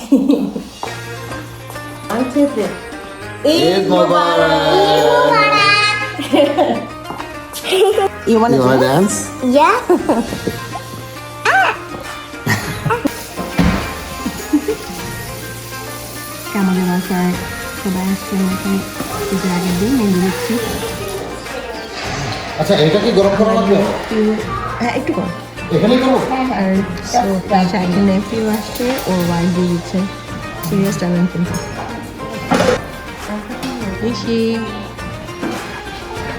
Eid Mubarak. You wanna dance? Yeah. আমাদের বাসায় সবাই আসছে আমাকে ঈদের আগের দিন মেহেন্দি দিচ্ছি। আচ্ছা এটা কি গরম করা লাগবে? হ্যাঁ একটু কর। এখানেই করবো? আর শাকির নেফিউ আসছে ওর ওয়াইফ দিয়ে দিচ্ছে সিরিয়াস টাইম কিন্তু বেশি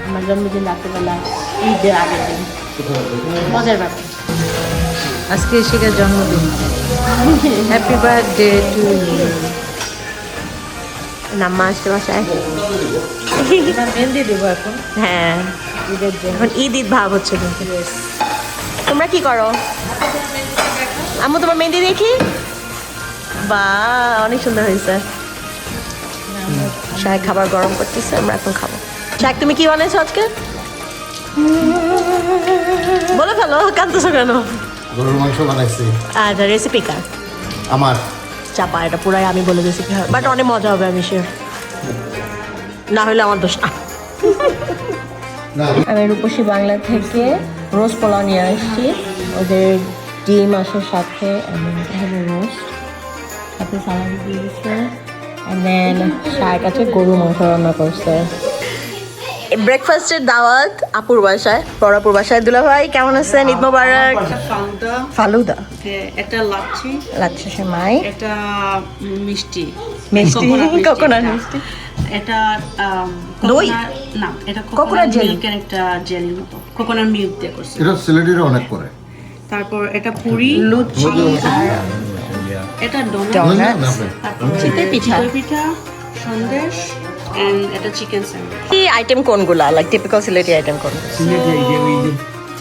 আমার জন্মদিন রাত্রেবেলা ঈদের আগের দিন মজার ব্যাপার। আজকে শিখার জন্মদিন হ্যাপি বার্থডে টু ইউ। নাম্মা আসছে বাসায়। মেহেন্দি দেবো এখন হ্যাঁ ঈদের জন্য। এখন ঈদ ঈদ ভাব হচ্ছে কিন্তু। তোমরা কি করো? আম্মু তোমার মেহেন্দি দেখি। বা অনেক সুন্দর হয়েছে। শাক খাবার গরম করতেছে, আমরা এখন খাবো। শাক তুমি কি বানাইছো আজকে? বলে ফেলো, কাঁদতেছো কেন? গরুর মাংস বানাইছি। আচ্ছা রেসিপি কার? আমার চাপা, এটা পুরাই আমি বলে দিয়েছি কি হবে, বাট অনেক মজা হবে আমি শিওর। না হলে আমার দোষ না। না আমি রূপসী বাংলা থেকে রোজ পোলাও নিয়ে আসছি। ওদের ডিম আসার সাথে রোস্ট সাথে সালাদ দিয়ে দিচ্ছে। দেন শাক আছে, গরু মাংস রান্না করছে। ব্রেকফাস্টের দাওয়াত আপুর বাসায়, বড়াপুর বাসায়। দুলা ভাই কেমন আছেন? ঈদ মোবারক। ফালুদা, একটা লাচ্ছি, লাচ্ছা সেমাই, একটা মিষ্টি মিষ্টি, কোকোনাট মিষ্টি, এটা দই? না, এটা Coconut কোকোনাট jelly? মিল্কের একটা জেলির মতো, কোকোনাট মিল্ক দিয়ে করছে। এটা সিলেটিরা অনেক করে। তারপর এটা পুরি, লুচি, আর এটা ডোনাট, ডোনাটস, তারপর চিতই পিঠা। চিতই পিঠা, সন্দেশ, এন্ড এটা চিকেন স্যান্ডউইচ। কি আইটেম কোনগুলা, লাইক টিপিক্যাল সিলেটি আইটেম কোন?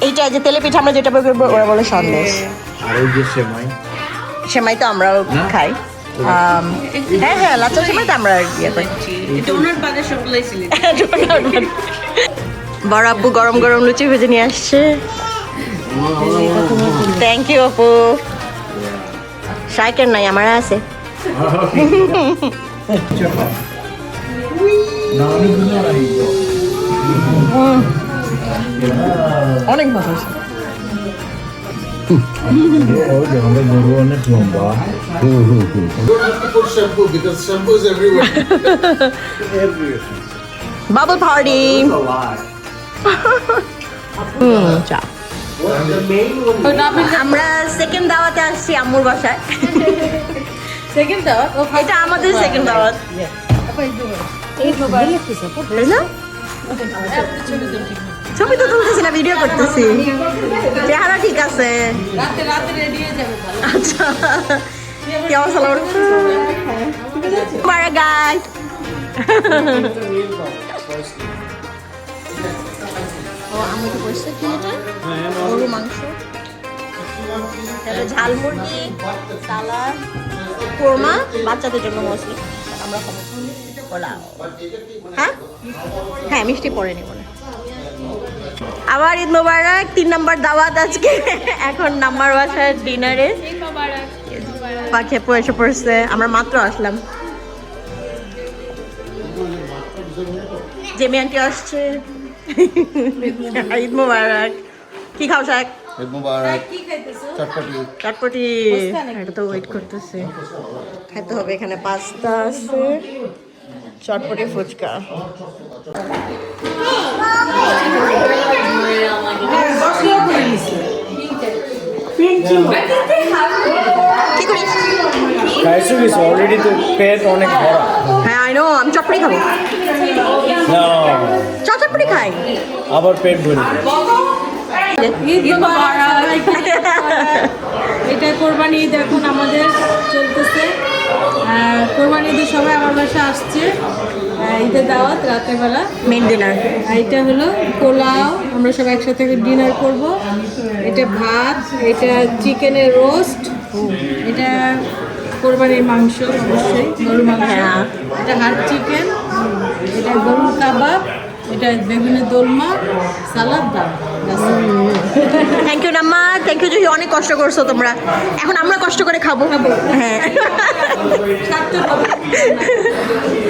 এইটা যে তেলে পিঠা আমরা যেটা বলবো ওরা বলে সন্দেশ। আর ওই যে সেমাই সেমাই তো আমরাও খাই। হ্যাঁ হ্যাঁ, লাচ্চা সেমাই তো আমরা ইয়ে করি। ডোনাট বাদে সবগুলাই সিলেট। বড় আব্বু গরম গরম লুচি ভেজে নিয়ে আসছে। থ্যাংক ইউ আপু। শাকের নাই, আমার আছে। অনেক মজা হয়েছে। আমাদের গরু অনেক লম্বা। don't have to put shampoo because shampoo is everywhere. Bubble party. চা। আমরা সেকেন্ড দাওয়াতে আসছি আম্মুর বাসায়। সেকেন্ড দাওয়াত এটা আমাদের সেকেন্ড দাওয়াত। তাই না? ছবি তো তুলতেছি না, ভিডিও করতেছি। চেহারা ঠিক আছে। রাতে রাতে রেডি হয়ে যাবে ভালো। আচ্ছা কি অবস্থা লাগলো? মারা গাই। ও আমি তো বলছি কি এটা? গরু মাংস, তারপরে ঝাল মুরগি, সালাদ, কোরমা, বাচ্চাদের জন্য মসলি। আমরা খাবো পোলাও। হ্যাঁ হ্যাঁ, মিষ্টি পরে নেব না। আবার ঈদ মোবারক। 3 নাম্বার দাওয়াত আজকে। এখন নাম্বার বাসায় ডিনারে। পাখি আপু এসে পড়ছে, আমরা মাত্র আসলাম। জেমি আন্টি আসছে। ঈদ মোবারক। কি খাও শাক? ঈদ মুবারক। চটপটি। চটপটি, এটা তো ওয়েট করতেছে, খাইতে হবে। এখানে পাস্তা আছে, চটপটি, ফুচকা। কি করিস? খাইছো কিছু অলরেডি তো পেট অনেক ভরা। হ্যাঁ আই নো, আমি চটপটি খাবো। না চটপটি খাই। আবার পেট ভরে। ঈদ মোবারক। এটা কোরবানি ঈদ এখন আমাদের চলতেছে। কোরবানি ঈদে সবাই আমার বাসায় আসছে। ঈদের দাওয়াত রাতের বেলা মেন ডিনার। এটা হলো পোলাও, আমরা সবাই একসাথে ডিনার করব। এটা ভাত, এটা চিকেনের রোস্ট, এটা কোরবানির মাংস, অবশ্যই গরুর মাংস, এটা হাড় চিকেন, এটা গরুর কাবাব, এটা বেগুনের দোলমা, সালাদ, ডাল। Thank you Namma, thank you Juhi, অনেক কষ্ট করছো তোমরা। এখন আমরা কষ্ট করে খাবো। হ্যাঁ সার্থক হবে